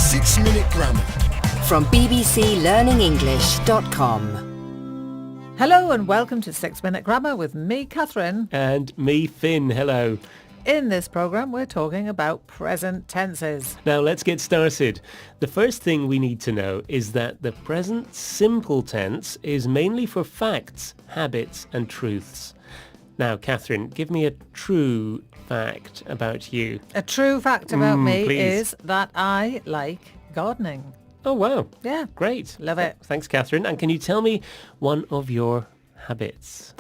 6-Minute Grammar from bbclearningenglish.com. Hello and welcome to 6-Minute Grammar with me, Catherine. And me, Finn. Hello. In this programme, we're talking about present tenses. Now, let's get started. The first thing we need to know is that the present simple tense is mainly for facts, habits and truths. Now, Catherine, give me a true fact about you. A true fact about me please. is that I like gardening. Oh, wow. Yeah. Great. Love it. Thanks, Catherine. And can you tell me one of your habits?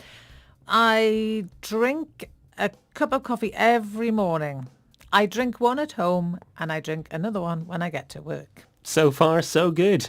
I drink a cup of coffee every morning. I drink one at home and I drink another one when I get to work. So far, so good.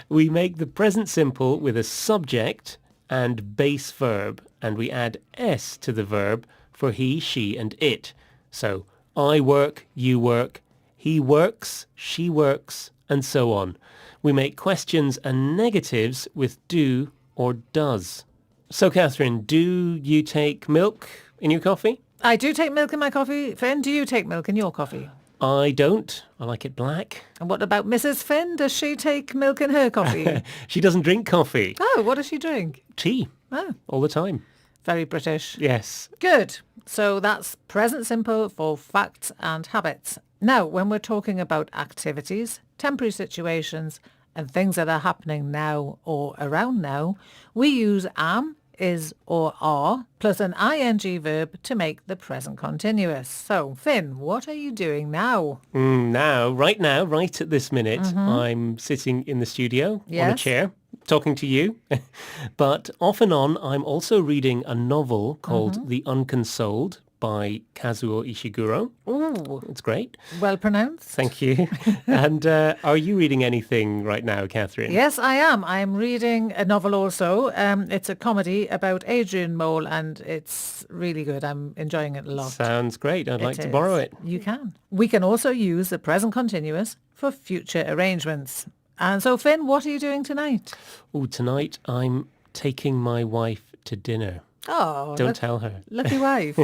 We make the present simple with a subject and base verb, and we add s to the verb for he, she and it. So I work, you work, he works, she works, and so on. We make questions and negatives with do or does. So, Catherine, do you take milk in your coffee? I do take milk in my coffee. Finn, do you take milk in your coffee? I don't. I like it black. And what about Mrs. Finn? Does she take milk in her coffee? She doesn't drink coffee. Oh, what does she drink? Tea. Oh, All the time. very British. Yes. Good. So that's present simple for facts and habits. Now, when we're talking about activities, temporary situations, and things that are happening now or around now, we use am, is or are, plus an ing verb to make the present continuous. So, Finn, what are you doing now? Right now, right at this minute, I'm sitting in the studio on a Yes. chair, talking to you. But off and on, I'm also reading a novel called The Unconsoled by Kazuo Ishiguro. Ooh, It's great. well pronounced. Thank you. And are you reading anything right now, Catherine? Yes, I am. I'm reading a novel also. It's a comedy about Adrian Mole and it's really good. I'm enjoying it a lot. Sounds great. I'd like It to is. borrow it. You can. We can also use the present continuous for future arrangements. And so, Finn, what are you doing tonight? Oh, tonight I'm taking my wife to dinner. Oh, Don't tell her. lucky wife.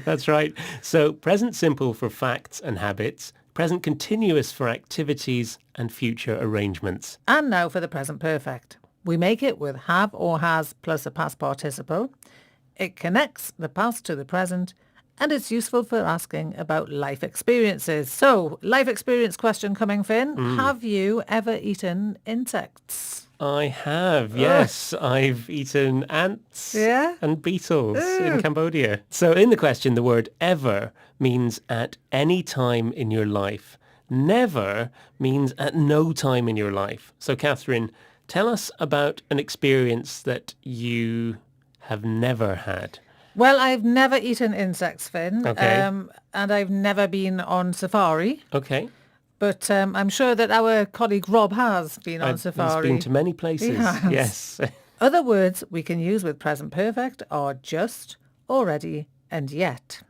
That's right. So present simple for facts and habits, present continuous for activities and future arrangements. And now for the present perfect. We make it with have or has plus a past participle. It connects the past to the present and it's useful for asking about life experiences. So, life experience question coming, Finn. Have you ever eaten insects? I have, yes. I've eaten ants Yeah? and beetles in Cambodia. So in the question, the word ever means at any time in your life. Never means at no time in your life. So Catherine, tell us about an experience that you have never had. Well, I've never eaten insects, Finn. Okay. And I've never been on safari. Okay. But I'm sure that our colleague Rob has been on He's safari. been to many places. He has. Yes. Other words we can use with present perfect are just, already and yet.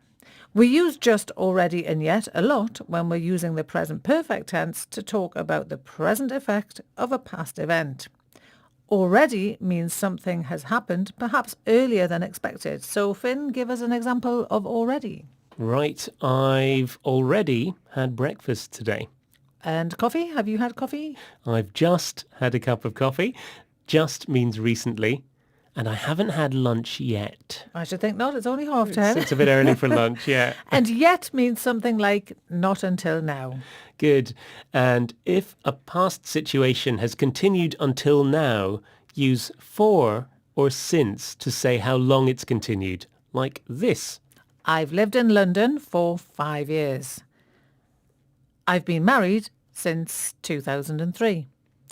We use just, already and yet a lot when we're using the present perfect tense to talk about the present effect of a past event. Already means something has happened perhaps earlier than expected. So Finn, give us an example of already. Right. I've already had breakfast today. And coffee? Have you had coffee? I've just had a cup of coffee. Just means recently. And I haven't had lunch yet. I should think not. It's only 10:30. It's a bit early for lunch, yeah. And yet means something like not until now. Good. And if a past situation has continued until now, use for or since to say how long it's continued. Like this. I've lived in London for 5 years. I've been married since 2003.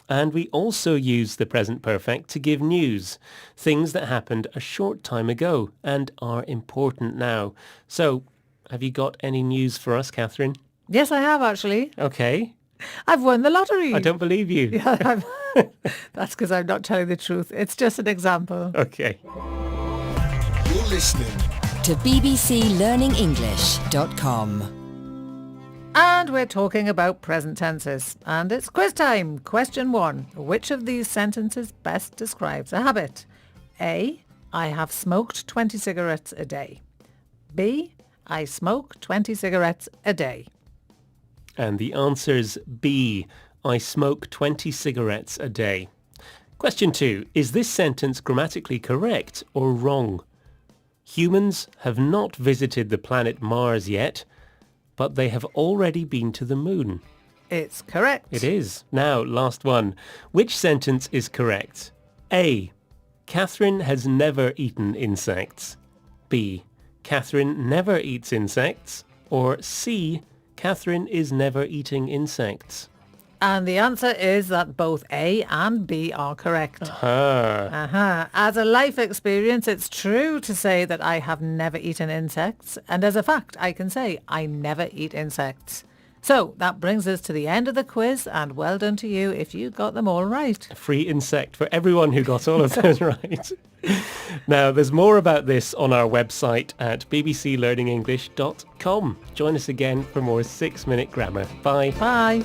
And we also use the present perfect to give news, things that happened a short time ago and are important now. So, have you got any news for us, Catherine? Yes, I have actually. Okay. I've won the lottery. I don't believe you. Yeah, that's because I'm not telling the truth. It's just an example. Okay. You're listening To bbclearningenglish.com. And we're talking about present tenses. And it's quiz time. Question 1. Which of these sentences best describes a habit? A. I have smoked 20 cigarettes a day. B. I smoke 20 cigarettes a day. And the answer's B. I smoke 20 cigarettes a day. Question 2. Is this sentence grammatically correct or wrong? Humans have not visited the planet Mars yet, but they have already been to the moon. It's correct. It is. Now, last one. Which sentence is correct? A. Catherine has never eaten insects. B. Catherine never eats insects. Or C. Catherine is never eating insects. And the answer is that both A and B are correct. Ah. As a life experience, it's true to say that I have never eaten insects. And as a fact, I can say I never eat insects. So that brings us to the end of the quiz, and well done to you if you got them all right. A free insect for everyone who got all of those right. Now, there's more about this on our website at bbclearningenglish.com. Join us again for more 6-Minute Grammar. Bye. Bye.